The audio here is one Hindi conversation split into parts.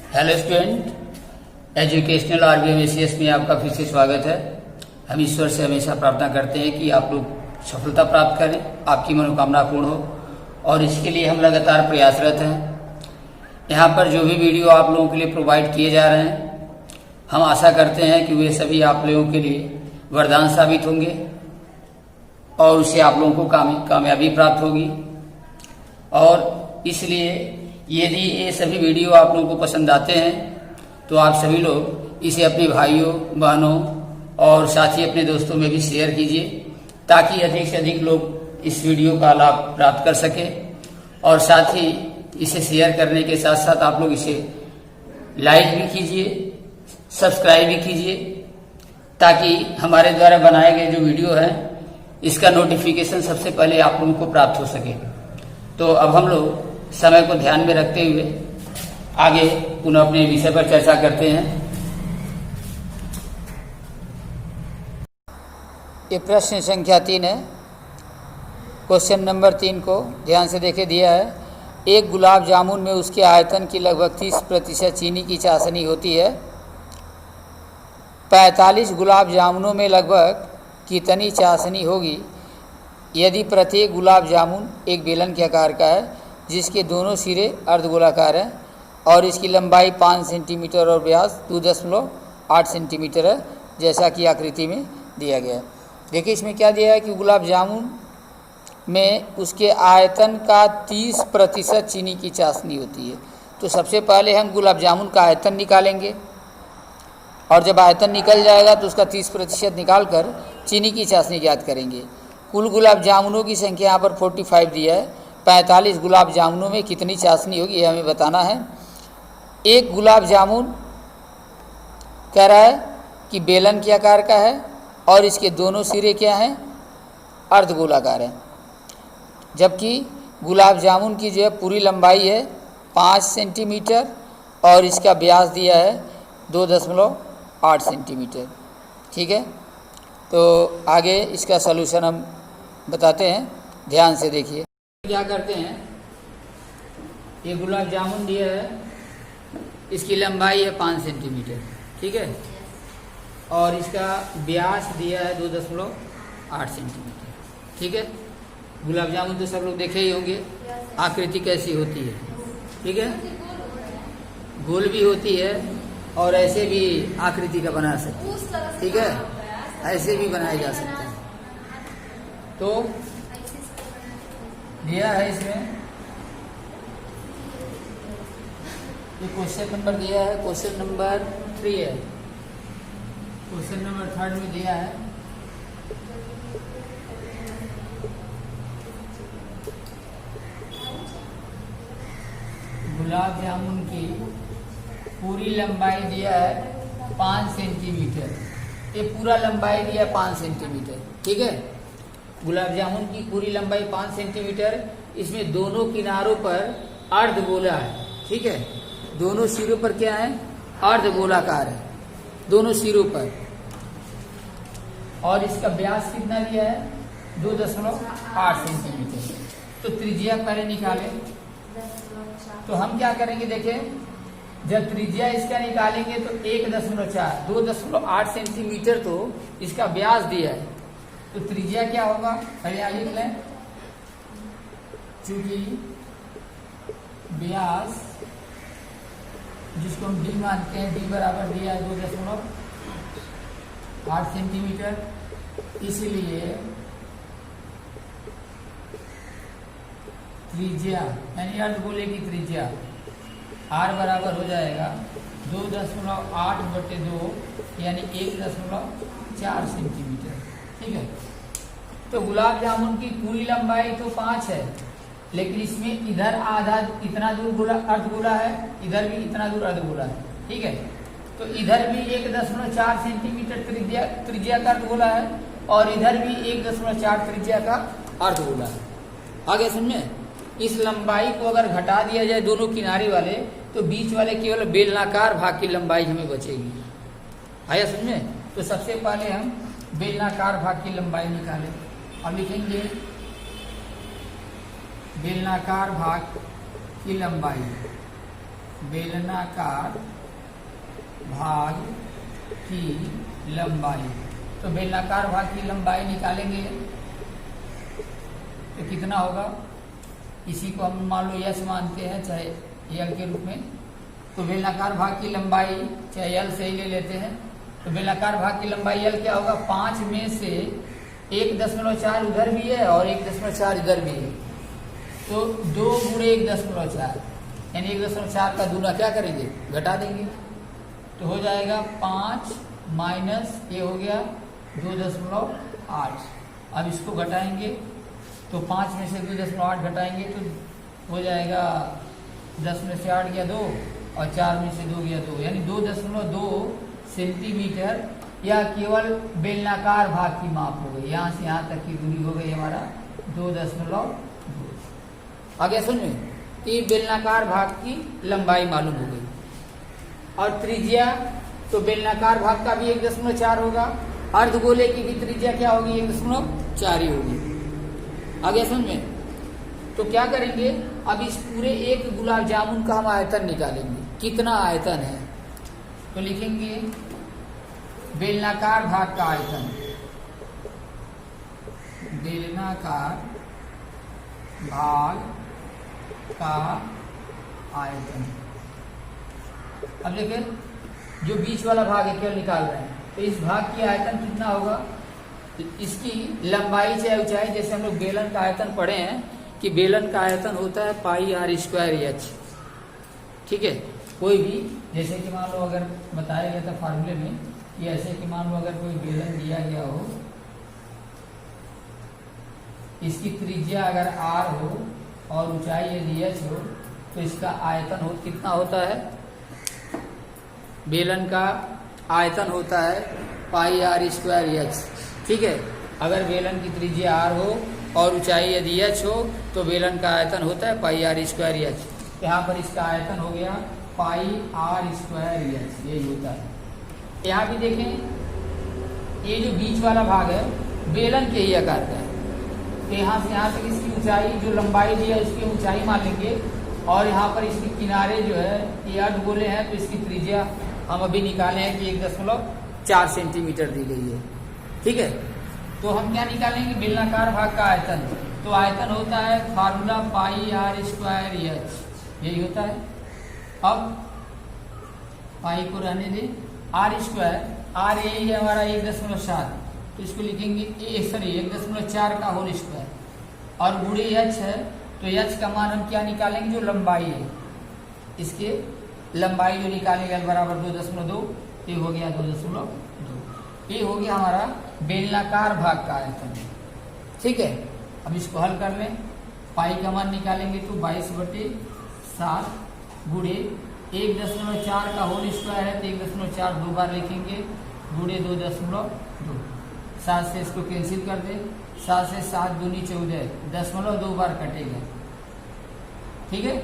हेलो स्टूडेंट, एजुकेशनल RBMACS में आपका फिर से स्वागत है। हम ईश्वर से हमेशा प्रार्थना करते हैं कि आप लोग सफलता प्राप्त करें, आपकी मनोकामना पूर्ण हो, और इसके लिए हम लगातार प्रयासरत हैं। यहाँ पर जो भी वीडियो आप लोगों के लिए प्रोवाइड किए जा रहे हैं, हम आशा करते हैं कि वे सभी आप लोगों के लिए वरदान साबित होंगे और उससे आप लोगों को कामयाबी प्राप्त होगी। और इसलिए यदि ये सभी वीडियो आप लोगों को पसंद आते हैं तो आप सभी लोग इसे अपने भाइयों, बहनों और साथ ही अपने दोस्तों में भी शेयर कीजिए, ताकि अधिक से अधिक लोग इस वीडियो का लाभ प्राप्त कर सके। और साथ ही इसे शेयर करने के साथ साथ आप लोग इसे लाइक भी कीजिए, सब्सक्राइब भी कीजिए, ताकि हमारे द्वारा बनाए गए जो वीडियो है इसका नोटिफिकेशन सबसे पहले आप लोगों को प्राप्त हो सके। तो अब हम लोग समय को ध्यान में रखते हुए आगे पुनः अपने विषय पर चर्चा करते हैं। ये प्रश्न संख्या 3 है। क्वेश्चन नंबर 3 को ध्यान से देखे दिया है। एक गुलाब जामुन में उसके आयतन की लगभग 30% चीनी की चाशनी होती है। 45 गुलाब जामुनों में लगभग कितनी चाशनी होगी यदि प्रत्येक गुलाब जामुन एक बेलन के आकार का है, जिसके दोनों सिरे अर्धगोलाकार हैं और इसकी लंबाई 5 सेंटीमीटर और व्यास 2.8 सेंटीमीटर है, जैसा कि आकृति में दिया गया है। देखिए इसमें क्या दिया है कि गुलाब जामुन में उसके आयतन का 30% चीनी की चाशनी होती है। तो सबसे पहले हम गुलाब जामुन का आयतन निकालेंगे, और जब आयतन निकल जाएगा तो उसका 30% निकाल कर चीनी की चाशनी ज्ञात करेंगे। कुल गुलाब जामुनों की संख्या यहाँ पर 45 दिया है। 45 गुलाब जामुनों में कितनी चाशनी होगी ये हमें बताना है। एक गुलाब जामुन कह रहा है कि बेलन के आकार का है और इसके दोनों सिरे क्या हैं, अर्धगोलाकार हैं, जबकि गुलाब जामुन की जो है पूरी लंबाई है 5 सेंटीमीटर और इसका व्यास दिया है 2.8 सेंटीमीटर। ठीक है, तो आगे इसका सलूशन हम बताते हैं, ध्यान से देखिए। क्या करते हैं, ये गुलाब जामुन दिया है, इसकी लंबाई है 5 सेंटीमीटर, ठीक है, और इसका व्यास दिया है 2.8 सेंटीमीटर। ठीक है, गुलाब जामुन तो सब लोग देखे ही होंगे आकृति कैसी होती है। ठीक है, गोल भी होती है और ऐसे भी आकृति का बना सकते हैं। ठीक है, ऐसे भी बनाया जा सकता है। तो दिया है इसमें, ये क्वेश्चन नंबर दिया है, क्वेश्चन नंबर 3 है। क्वेश्चन नंबर 3 में दिया है गुलाब जामुन की पूरी लंबाई दिया है 5 सेंटीमीटर। ये पूरा लंबाई दिया है 5 सेंटीमीटर। ठीक है, गुलाब जामुन की पूरी लंबाई 5 सेंटीमीटर, इसमें दोनों किनारों पर अर्धगोला है। ठीक है, दोनों सिरों पर क्या है, अर्धगोलाकार है दोनों सिरों पर, और इसका व्यास कितना दिया है 2.8 सेंटीमीटर। तो त्रिज्या पहले निकालें। तो हम क्या करेंगे, देखें, जब त्रिज्या इसका निकालेंगे तो 1.4 2.8 सेंटीमीटर तो इसका व्यास दिया है, तो त्रिज्या क्या होगा पहले आइए लिख लें। चूंकि व्यास जिसको हम डी मानते हैं, डी बराबर दिया है 2.8 सेंटीमीटर, इसलिए त्रिज्या यानी अर्धगोले की त्रिज्या R बराबर हो जाएगा 2.8/2 यानी 1.4 सेंटीमीटर। ठीक है, तो गुलाब जामुन की पूरी लंबाई तो 5 है, लेकिन इसमें इधर आधा इतना दूर अर्धगोला है, इधर भी इतना दूर अर्धगोला है। ठीक है, तो इधर भी 1.4 सेंटीमीटर त्रिज्या का अर्धगोला है और इधर भी 1.4 त्रिज्या का अर्धगोला है। आगे समझे, इस लंबाई को अगर घटा दिया जाए दोनों किनारे वाले, तो बीच वाले केवल बेलनाकार भाग की लंबाई हमें बचेगी। आया समझे, तो सबसे पहले हम बेलनाकार भाग की लंबाई निकालें। अब लिखेंगे बेलनाकार भाग की लंबाई बेलनाकार भाग की लंबाई। तो बेलनाकार भाग की लंबाई निकालेंगे तो कितना होगा, इसी को हम मान लो यस मानते हैं चाहे यल के रूप में। तो बेलनाकार भाग की लंबाई चाहे यल से ही ले लेते हैं। तो बेलनाकार भाग की लंबाई यल क्या होगा, 5 में से 1.4 उधर भी है और 1.4 इधर भी है। तो 2 गुणे 1.4 यानी 1.4 का दूना क्या करेंगे, घटा देंगे। तो हो जाएगा 5 माइनस ये हो गया 2.8। अब इसको घटाएंगे तो 5 में से 2.8 घटाएंगे तो हो जाएगा 10 में से 8 गया 2 और 4 में से 2 गया 2, यानी 2.2 सेंटीमीटर या केवल बेलनाकार भाग की माप हो गई। यहाँ से यहाँ तक की दूरी हो गई हमारा 2.2। आगे सुनिए, तो बेलनाकार भाग की लंबाई मालूम हो गई। और त्रिज्या, तो बेलनाकार भाग का भी 1.4 होगा, अर्धगोले की भी त्रिज्या क्या होगी, 1.4 ही होगी। आगे समझ में, तो क्या करेंगे, अब इस पूरे एक गुलाब जामुन का हम आयतन निकालेंगे, कितना आयतन है। तो लिखेंगे बेलनाकार भाग का आयतन, बेलनाकार भाग का आयतन। अब देखिए जो बीच वाला भाग है केवल निकाल रहे हैं, तो इस भाग की आयतन कितना होगा, इसकी लंबाई चाहे ऊंचाई, जैसे हम लोग बेलन का आयतन पढ़े हैं कि बेलन का आयतन होता है पाई आर स्क्वायर एच। ठीक है, कोई भी जैसे कि मान लो अगर बताया गया था फार्मूले में कि ऐसे कि मान लो अगर कोई बेलन दिया गया हो, इसकी त्रिज्या अगर आर हो और ऊंचाई यदि एच हो, तो इसका आयतन हो कितना होता है, बेलन का आयतन होता है पाई आर स्क्वायर एच। ठीक है, अगर बेलन की त्रिज्या आर हो और ऊंचाई यदि एच हो तो बेलन का आयतन होता है पाई आर स्क्वायर एच। यहाँ पर इसका आयतन हो गया पाई आर स्क्वायर एच, यही होता है। यहाँ भी देखें, ये जो बीच वाला भाग है बेलन के ही आकार का है, तो यहाँ से यहाँ तक इसकी ऊंचाई जो लंबाई दी है उसकी ऊंचाई मान लेंगे, और यहाँ पर इसके किनारे जो है ये अर्धगोले हैं, तो इसकी त्रिज्या हम अभी निकाले हैं कि 1.4 सेंटीमीटर दी गई है। ठीक है, तो हम क्या निकालेंगे, बेलनाकार भाग का आयतन। तो आयतन होता है formula pi r square h, यही होता है। अब पाई को रहने दें, आर स्क्वायर, आर यही है हमारा 1.4, तो इसको लिखेंगे 1.4 का होल स्क्वायर, और गुणे एच है, तो एच का मान हम क्या निकालेंगे, जो लंबाई है, इसके लंबाई जो निकालेंगे बराबर 2.2, ये हो गया 2.2। ये हो गया हमारा बेलनाकार भाग का आयतन। ठीक है, अब इसको हल कर लें, पाई का मान निकालेंगे तो 22/7 गुणे 1.4 का होल स्क्वायर है, तो 1.4 दो बार लिखेंगे, गुणे 2.2। 7 से इसको कैंसिल कर दे, 7 से 7 दूनी 14, 0.2 बार कटेगा। ठीक है,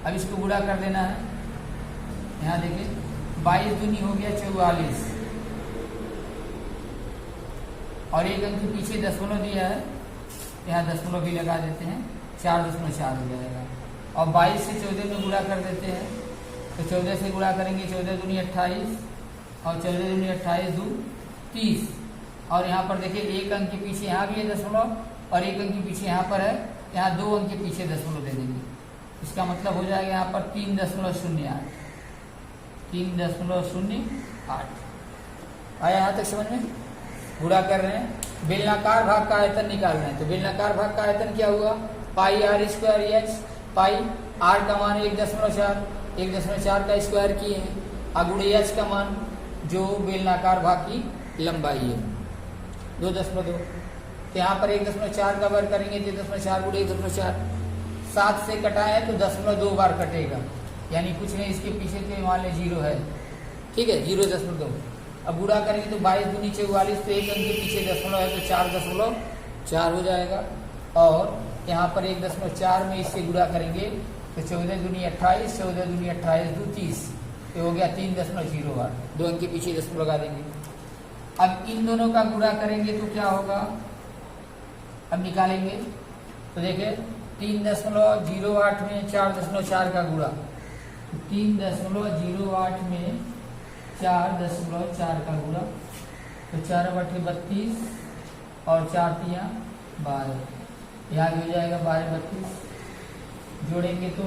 अब इसको गुणा कर देना है। यहाँ देखिए 22 दूनी हो गया 44, और एक अंक के पीछे 0 दिया है, यहाँ 0 भी लगा देते हैं, 4.4 हो जाएगा। और 22 से 14 में गुणा कर देते हैं, तो 14 से गुणा करेंगे, 14 दूनी 28 और 14 दूनी 28 दू 30, और यहाँ पर देखिए एक अंक के पीछे यहाँ भी है 0 और एक अंक के पीछे यहाँ पर है, यहाँ 2 अंक के पीछे 0 दे देंगे। इसका मतलब हो जाएगा यहाँ पर 3.08, 3.08 आया यहाँ तक समझ में। गुणा कर रहे हैं, बेलनाकार भाग का आयतन निकाल रहे हैं, तो बेलनाकार भाग का आयतन क्या हुआ, pi r square h. Pi r का मान 1.4 का स्क्वायर किए हैं, अगुणे एच का मान जो बेलनाकार भाग की लंबाई है 2.2, तो यहाँ पर 1.4 का वर्ग करेंगे तो 1.4 गुणे 1.4, 7 से कटाए तो 0.2 बार कटेगा, यानी कुछ नहीं, इसके पीछे तो मान लें 0 है। ठीक है, 0.2। अब गुणा करेंगे तो 22 दूनी 44, तो एक अंक के पीछे 0 है, तो 4.4 हो जाएगा, और यहाँ पर 1.4 में इससे गुणा करेंगे तो 14 दूनी 28, 14 दूनी 28 दू 30, तो हो गया 3.08, 2 अंक के पीछे 10 लगा देंगे। अब इन दोनों का गुणा करेंगे तो क्या होगा, अब निकालेंगे तो देखिए 3.08 में 4.4 का गुणा तो 3.08 में 4.4 का गुणा, तो 4/32 और 4 तिया 12, यहाँ भी हो जाएगा 12/32। जोड़ेंगे तो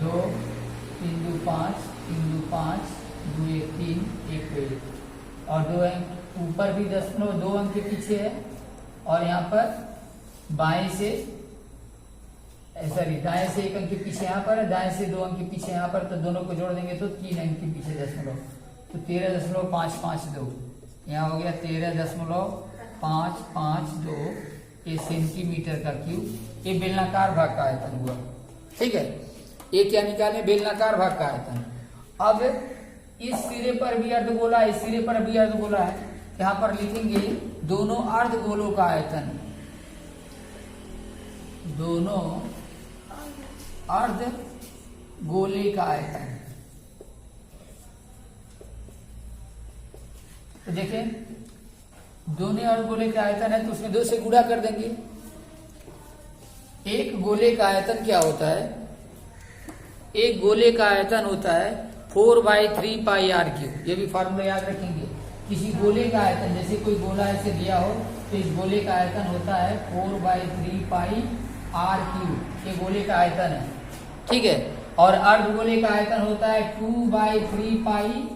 2 3 2 5 3 2 5 2 1 3 1 2 1, और 2 अंक ऊपर भी 2 अंक के पीछे है, और यहाँ पर बाएं से सॉरी दाएं से 1 अंक के पीछे यहाँ पर है, दाएं से 2 अंक के पीछे यहाँ पर, तो दोनों को जोड़ देंगे तो 3 अंक के पीछे दशमलव, तो 13.552 यहाँ हो गया 13.552 ये सेंटीमीटर का क्यूब। ये बेलनाकार भाग का आयतन हुआ। ठीक है, ये क्या निकाले? बेलनाकार भाग का आयतन। अब इस सिरे पर भी अर्धगोला है, इस सिरे पर भी अर्धगोला है, यहाँ पर लिखेंगे दोनों अर्धगोलों का आयतन, दोनों अर्धगोले का आयतन। तो देखें दोनों अर्धगोले का आयतन है, तो उसमें 2 से गुणा कर देंगे। एक गोले का आयतन क्या होता है? एक गोले का आयतन होता है 4/3 पाई आर क्यूब। ये भी फार्मूला याद रखेंगे। किसी गोले का आयतन, जैसे कोई गोला ऐसे दिया हो, तो इस गोले का आयतन होता है 4/3 पाई आर क्यूब। ये गोले का आयतन है। ठीक है, और अर्धगोले का आयतन होता है 2/3 पाई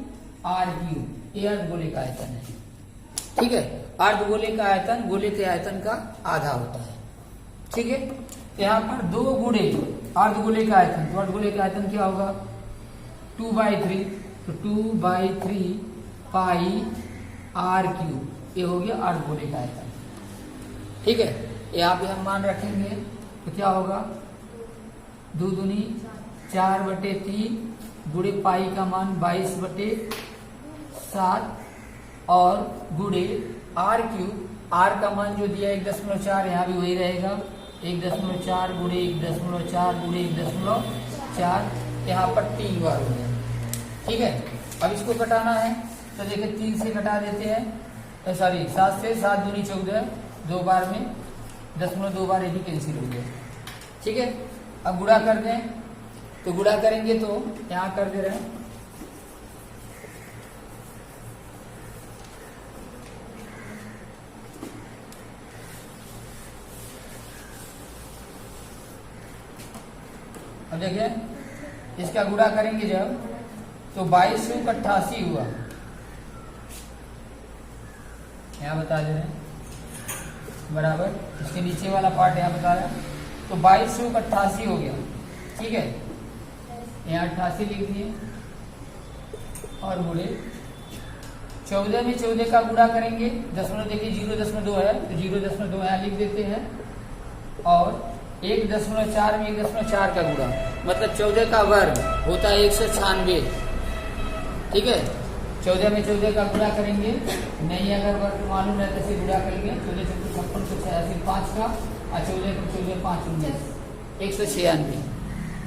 आर क्यूब। ये अर्धगोले का आयतन है। ठीक है, अर्धगोले का आयतन गोले के आयतन का आधा होता है। ठीक है, यहाँ पर 2 गुणे अर्धगोले का आयतन, तो अर्धगोले का आयतन क्या होगा? 2/3, तो 2/3 पाई आर क्यूब, ये हो गया अर्धगोले का आयतन। ठीक है, यहाँ पे हम मान रखेंगे तो क्या होगा? 2 दूनी 4/3 गुणे पाई का मान 22/7 और गुणे आर क्यूब, आर का मान जो दिया 1.4, यहाँ भी वही रहेगा 1.4 गुणे 1.4 गुणे 1.4, यहाँ पर 3 बार हो गया। ठीक है, अब इसको कटाना है, तो देखिए 3 से कटा देते हैं, सॉरी 7 से, 7 दूनी 14, 2 बार में 0.2 बार ये भी कैंसिल हो गया। ठीक है, अब गुणा कर दें, तो गुणा करेंगे तो यहाँ कर दे रहे हैं, अब देखिए इसका गुणा करेंगे जब, तो 2288 हुआ। यहाँ बता दे रहे हैं बराबर, इसके नीचे वाला पार्ट यहाँ बता रहे हैं, तो 2288 हो गया। ठीक है, यहाँ 88 लिख दिए और गुणे 14 में 14 का गुणा करेंगे, दशमलव देखिए 0.2 है, तो 0.2 यहाँ लिख देते हैं, और 1.4 में 1.4 का गुणा, मतलब 14 का वर्ग होता है 196। ठीक है, 14 में 14 का गुणा करेंगे, नहीं अगर वर्ग मालूम है तो गुणा करेंगे, 14 से 56 तो 5 का, और 14 को 14 5 19 196।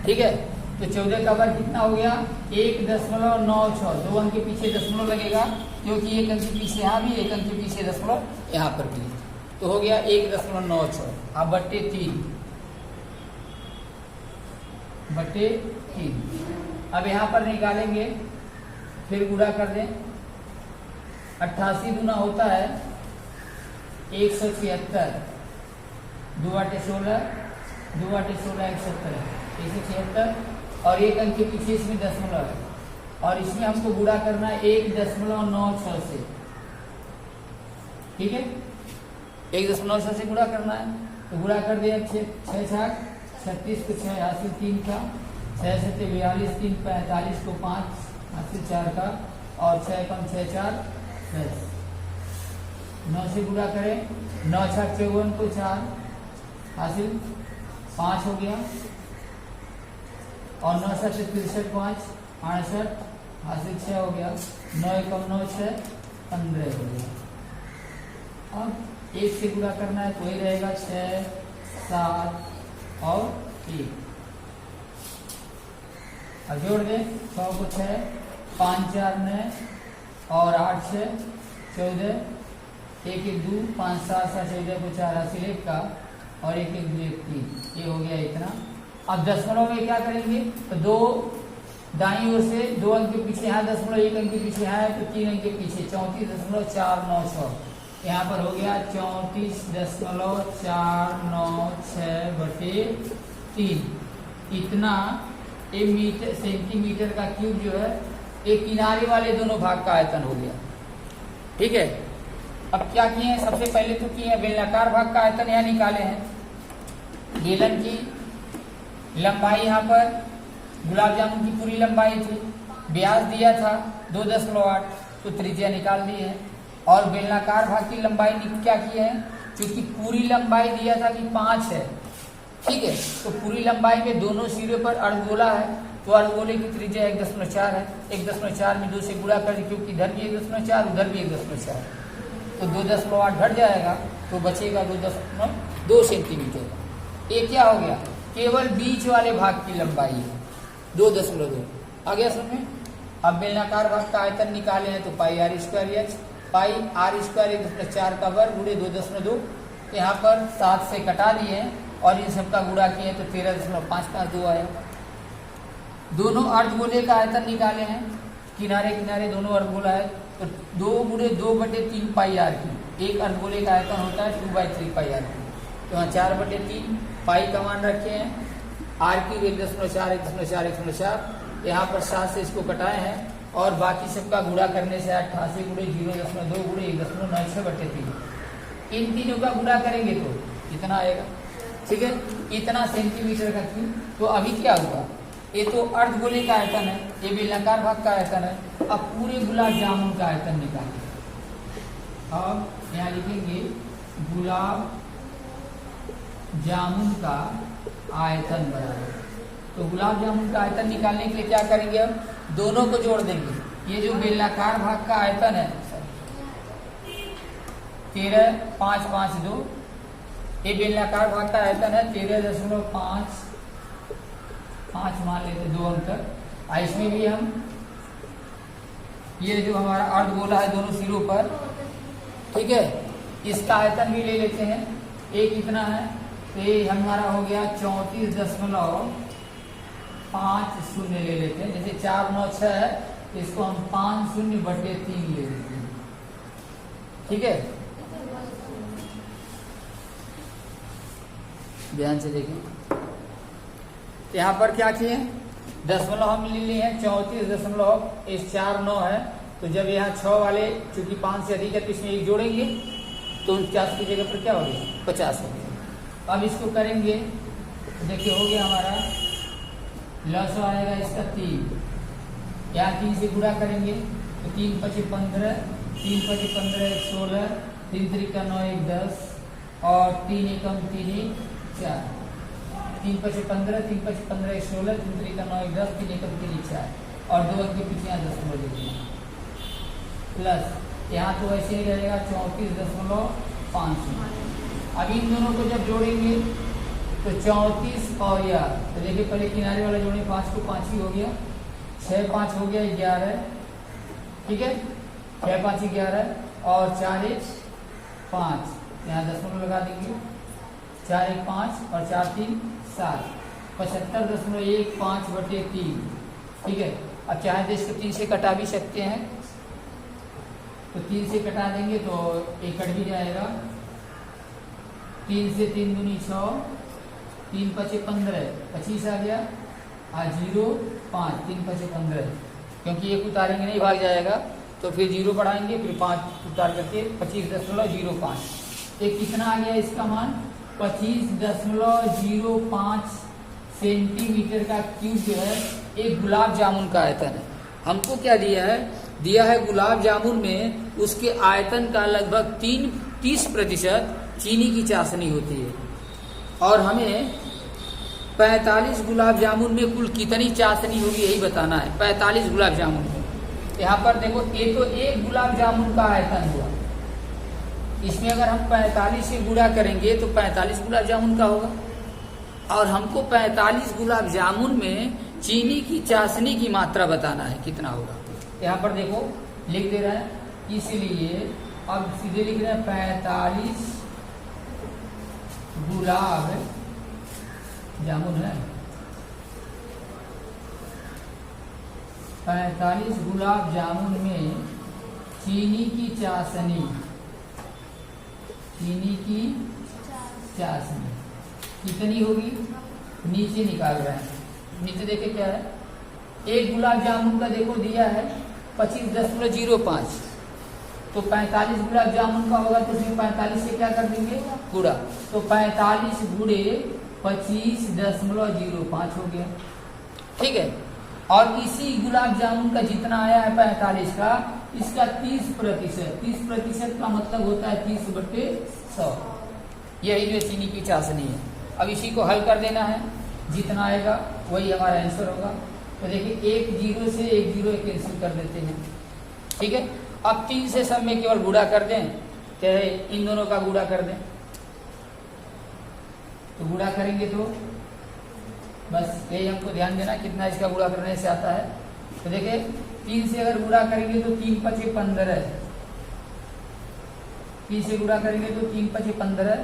ठीक है, तो 14 का वर्ग कितना हो गया? 1.96। 2 अंक के पीछे दशमलव लगेगा, क्योंकि 1 अंक के पीछे यहाँ भी, 1 अंक के पीछे दशमलव यहाँ पर भी, तो हो गया 1.96। अब बट्टे 3। अब यहाँ पर निकालेंगे, फिर गुणा कर दें, 88 गुना होता है 176, 2/16, 2/16 176, और 1 अंक के पीछे इसमें दशमलव है, और इसमें हमको गुणा करना है 1.96 से। ठीक है, 1.96 से गुणा करना है, तो गुणा कर दिया 6 6 36 को 6 हासिल 3 का, 6 से 42 3 45 को 5 हासिल 4 का, और 6 कम 6 4 10। 9 से गुणा करें, 9 6 54 को 4 हासिल 5 हो गया, और 9 7 63 5 68 हासिल 6 हो गया, 9 कम 9 6 15 हो गया। अब 1 से गुणा करना है, तो वही रहेगा 6 7 और 1। अब जोड़ दें, 100 को 6, 5 4 9 और 8 6 14, 1 1 2 5 7 7 14 को 4 हासिल 1 का, और 1 1 2 1 3, ये हो गया इतना अब दशमलव में क्या करेंगे, तो 2 दाईं ओर से 2 अंक के पीछे यहाँ, 1 अंक के पीछे यहाँ है तो 3 अंक के पीछे 34.496, यहाँ पर हो गया 34.496/3। इतना सेंटीमीटर का क्यूब जो है एक किनारे वाले दोनों भाग का आयतन हो गया। ठीक है, अब क्या किए हैं, सबसे पहले तो किए हैं बेलनाकार भाग का आयतन यहाँ निकाले हैं। बेलन की लंबाई यहाँ पर गुलाब जामुन की पूरी लंबाई थी, व्यास दिया था 2.8, तो त्रिज्या निकाल दी है। और बेलनाकार भाग की लंबाई क्या की है, क्योंकि पूरी लंबाई दिया था कि 5 है, ठीक है, तो पूरी लंबाई में दोनों सिरे पर अर्धगोला है, तो अर्धगोले की त्रिज्या 1.4 है। 1.4 में 2 से गुणा कर, क्योंकि इधर भी 1.4 उधर भी 1.4, तो 2.8 घट जाएगा, तो बचेगा 2.2 सेंटीमीटर। ये क्या हो गया, केवल बीच वाले भाग की लंबाई है 2.2। आ गया समझ में। अब बेलनाकार भाग का आयतन निकाले हैं तो पाई r स्क्वायर h, पाई r स्क्वायर 1.4 का वर्ग गुणे 2.2, यहाँ पर 7 से कटा दिए और इन सबका गुणा किए तो 13.552 आया। दोनों अर्धगोले का आयतन निकाले हैं, किनारे किनारे दोनों अर्धगोला है, तो 2 गुणे 2/3 पाई r की, एक अर्धगोले का आयतन होता है 2/3 पाई r की, तो यहाँ 4/3 पाई का मान रखे हैं, r की 1.4, यहाँ पर 7 से इसको कटाए हैं और बाकी सबका गुणा करने से 88 गुणे 0.2 गुणे 1.96/3, इन तीनों का गुणा करेंगे तो कितना आएगा। ठीक है, इतना सेंटीमीटर का क्यूब। तो अभी क्या हुआ, ये तो अर्धगोले का आयतन है, ये बेलनाकार भाग का आयतन है। अब पूरे गुलाब जामुन का आयतन निकालेंगे। अब यहाँ लिखेंगे गुलाब जामुन का आयतन बराबर, तो गुलाब जामुन का आयतन निकालने के लिए क्या करेंगे, हम दोनों को जोड़ देंगे। ये जो बेलनाकार भाग का आयतन है 13.552, ये बेलनाकार भाग का आयतन है 13.5 मान लेते 2 अंतर। इसमें भी हम ये जो हमारा अर्धगोला है दोनों सिरों पर, ठीक है, इसका आयतन भी ले लेते हैं। एक इतना है तो ये हमारा हो गया 34.50 ले लेते हैं। जैसे 4 9 6 है, इसको हम 50/3 ले लेते हैं। ठीक है, ध्यान से देखें। यहाँ पर क्या किए, दशमलव हम ले लिए हैं 34.49 है, तो जब यहाँ 6 वाले चूंकि 5 से अधिक है तो इसमें एक जोड़ेंगे तो 49 की जगह पर क्या हो गया 50 हो गया। अब इसको करेंगे तो देखिए हो गया हमारा लस आएगा इसका 3, यहाँ 3 से गुणा करेंगे तो 3 × 15, 3 × 15 16, 3 × 9 1 10 और 3 × 3 4, 3 × 15, 3 × 15 16, 3 × 9 1 10, 3 × 3 4 और 2 अंक के पीछे यहाँ 10 प्लस यहाँ तो ऐसे ही रहेगा 34.5। अब इन दोनों को जब जोड़ेंगे तो 34 और यार तो देखिए पहले किनारे वाला जोड़े 5 को 5 ही हो गया, 6 5 हो गया 11, ठीक है, 6 5 11 और 4 1 5, यहाँ दशमलव लगा देंगे, 4 1 5 और 4 3 7, 75.15/3, ठीक है। अब चाहे तो इसको 3 से कटा भी सकते हैं, तो 3 से कटा देंगे तो एक कट भी जाएगा, 3 से 3 दूनी 6, 3 × 5 15, 25 आ गया, 0 5, 3 × 5 15, क्योंकि एक उतारेंगे नहीं भाग जाएगा, तो फिर 0 बढ़ाएंगे, फिर 5 उतार करके 25.05, एक कितना आ गया इसका मान 25.05 सेंटीमीटर का क्यूब जो है एक गुलाब जामुन का आयतन है। हमको क्या दिया है गुलाब जामुन में उसके आयतन का लगभग 30% चीनी की चाशनी होती है, और हमें 45 गुलाब जामुन में कुल कितनी चाशनी होगी यही बताना है। 45 गुलाब जामुन में यहाँ पर देखो ये तो एक गुलाब जामुन का आयतन हुआ, इसमें अगर हम 45 से गुणा करेंगे तो 45 गुलाब जामुन का होगा, और हमको 45 गुलाब जामुन में चीनी की चाशनी की मात्रा बताना है कितना होगा। यहाँ पर देखो लिख दे रहा है, इसलिए अब सीधे लिख रहे हैं 45 गुलाब जामुन है, 45 गुलाब जामुन में चीनी की चाशनी कितनी होगी, नीचे निकाल रहे हैं। नीचे देखे क्या है, एक गुलाब जामुन का देखो दिया है 25.05, तो 45 गुलाब जामुन का होगा तो उसमें 45 से क्या कर देंगे गुणा, तो 45 गुणे 25.05 हो गया। ठीक है, और इसी गुलाब जामुन का जितना आया है 45 का, इसका 30% का मतलब होता है 30/100। यही जो चीनी की चाशनी है। अब इसी को हल कर देना है, जितना आएगा वही हमारा आंसर होगा। तो देखिए एक 0 से एक 0 कैंसिल कर देते हैं। ठीक है, अब 3 से सब में केवल गुणा कर दें, चाहे इन दोनों का गुणा कर दें। तो गुणा करेंगे तो बस यही हमको ध्यान देना कितना इसका गुणा करने से आता है। तो देखिए 3 से अगर गुणा करेंगे तो 3 × 5 = 15, 3 से गुणा करेंगे तो 3 × 5 = 15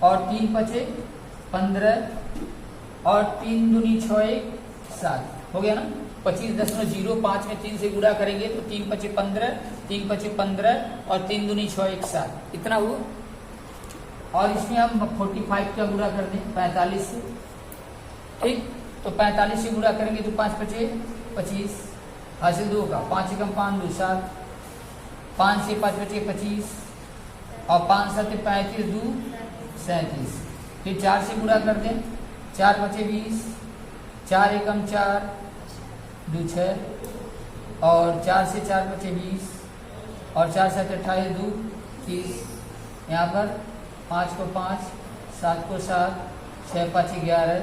और 3 × 5 = 15 और 3 दूनी 6 1 7 हो गया ना। 25.05 में 3 से गुणा करेंगे तो 3 × 5 = 15, 3 × 5 = 15 और 3 दूनी 6 1 7 इतना हुआ। और इसमें हम 45 का गुणा कर दें 45 से। ठीक, तो 45 से गुणा करेंगे तो 5 × 5 = 25, हासिल 2 का 5 × 5 = 2 7, 5 से 5 बचे 25 और 5 × 7 = 35, 2 37। फिर 4 से गुणा कर दें, 4 × 5 = 20, 4 × 1 = 4, 2 6 और 4 से 4 बचे 20 और 4 7 28, 2 30। यहाँ पर 5 को 5, 7 को 7, 6 5 11,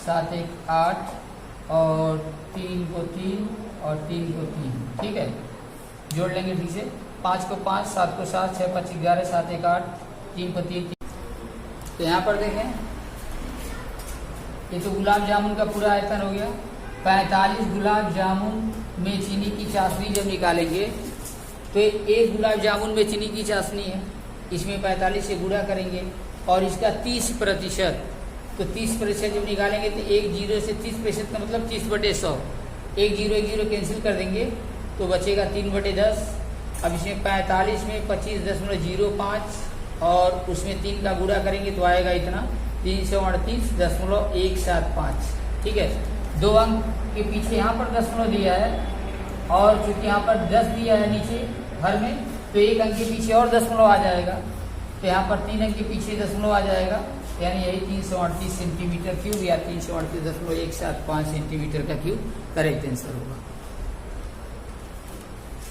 7 1 8 और 3 को 3 और 3 को 3। ठीक है, जोड़ लेंगे ठीक से। 5 को 5, 7 को 7, 6 5 11, 7 1 8, 3 को 3। तो यहाँ पर देखें, ये तो गुलाब जामुन का पूरा आयतन हो गया। 45 गुलाब जामुन में चीनी की चाशनी जब निकालेंगे तो एक गुलाब जामुन में चीनी की चाशनी है, इसमें 45 से गुणा करेंगे और इसका 30%, तो 30% जब निकालेंगे तो एक 0 से 30% का मतलब 30/100। एक 0 कैंसिल कर देंगे तो बचेगा 3/10। अब इसमें 45 में 25.05 और उसमें 3 का गुणा करेंगे तो आएगा इतना 338.175। ठीक है, 2 अंक के पीछे यहाँ पर दशमलव दिया है और चूंकि यहाँ पर 10 दिया है नीचे हर में, तो 1 अंक के पीछे और दशमलव आ जाएगा, तो यहाँ पर 3 अंक के पीछे दशमलव आ जाएगा, यानी यही 338 सेंटीमीटर क्यूब या 338.175 सेंटीमीटर का क्यूब करेक्ट आंसर होगा।